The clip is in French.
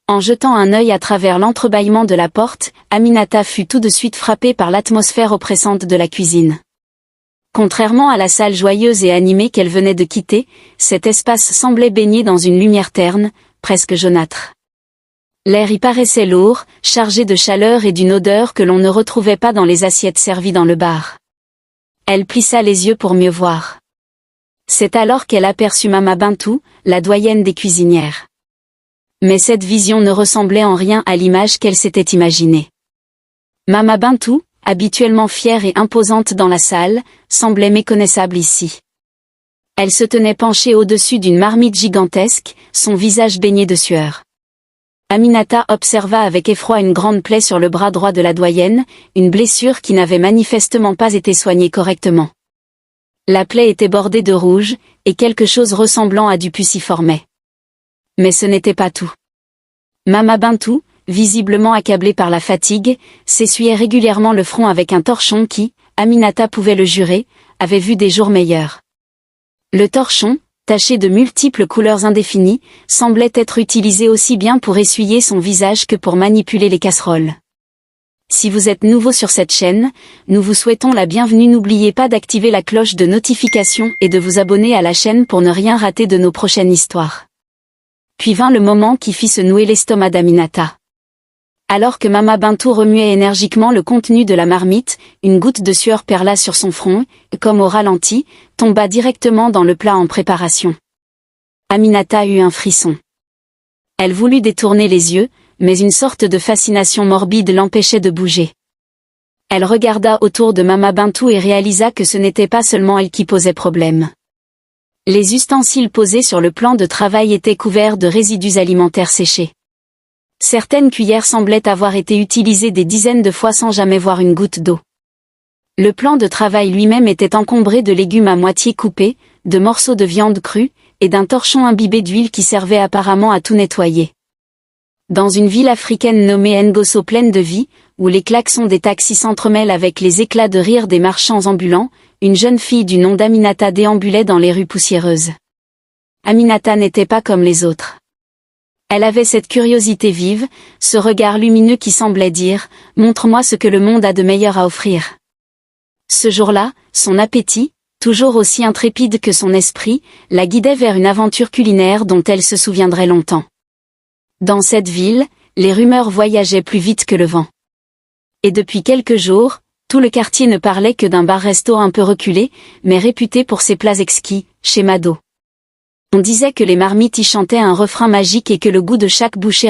En jetant un œil à travers l'entrebâillement de la porte, Aminata fut tout de suite frappée par l'atmosphère oppressante de la cuisine. Contrairement à la salle joyeuse et animée qu'elle venait de quitter, cet espace semblait baigné dans une lumière terne, presque jaunâtre. L'air y paraissait lourd, chargé de chaleur et d'une odeur que l'on ne retrouvait pas dans les assiettes servies dans le bar. Elle plissa les yeux pour mieux voir. C'est alors qu'elle aperçut Mama Bintou, la doyenne des cuisinières. Mais cette vision ne ressemblait en rien à l'image qu'elle s'était imaginée. Mama Bintou, habituellement fière et imposante dans la salle, semblait méconnaissable ici. Elle se tenait penchée au-dessus d'une marmite gigantesque, son visage baigné de sueur. Aminata observa avec effroi une grande plaie sur le bras droit de la doyenne, une blessure qui n'avait manifestement pas été soignée correctement. La plaie était bordée de rouge, et quelque chose ressemblant à du pus s'y formait. Mais ce n'était pas tout. Mama Bintou, visiblement accablée par la fatigue, s'essuyait régulièrement le front avec un torchon qui, Aminata pouvait le jurer, avait vu des jours meilleurs. Le torchon, taché de multiples couleurs indéfinies, semblait être utilisé aussi bien pour essuyer son visage que pour manipuler les casseroles. Si vous êtes nouveau sur cette chaîne, nous vous souhaitons la bienvenue. N'oubliez pas d'activer la cloche de notification et de vous abonner à la chaîne pour ne rien rater de nos prochaines histoires. Puis vint le moment qui fit se nouer l'estomac d'Aminata. Alors que Mama Bintou remuait énergiquement le contenu de la marmite, une goutte de sueur perla sur son front, comme au ralenti, tomba directement dans le plat en préparation. Aminata eut un frisson. Elle voulut détourner les yeux, mais une sorte de fascination morbide l'empêchait de bouger. Elle regarda autour de Mama Bintou et réalisa que ce n'était pas seulement elle qui posait problème. Les ustensiles posés sur le plan de travail étaient couverts de résidus alimentaires séchés. Certaines cuillères semblaient avoir été utilisées des dizaines de fois sans jamais voir une goutte d'eau. Le plan de travail lui-même était encombré de légumes à moitié coupés, de morceaux de viande crue, et d'un torchon imbibé d'huile qui servait apparemment à tout nettoyer. Dans une ville africaine nommée Ngosso pleine de vie, où les klaxons des taxis s'entremêlent avec les éclats de rire des marchands ambulants, une jeune fille du nom d'Aminata déambulait dans les rues poussiéreuses. Aminata n'était pas comme les autres. Elle avait cette curiosité vive, ce regard lumineux qui semblait dire « Montre-moi ce que le monde a de meilleur à offrir ». Ce jour-là, son appétit, toujours aussi intrépide que son esprit, la guidait vers une aventure culinaire dont elle se souviendrait longtemps. Dans cette ville, les rumeurs voyageaient plus vite que le vent. Et depuis quelques jours, tout le quartier ne parlait que d'un bar-resto un peu reculé, mais réputé pour ses plats exquis, chez Mado. On disait que les marmites y chantaient un refrain magique et que le goût de chaque bouchée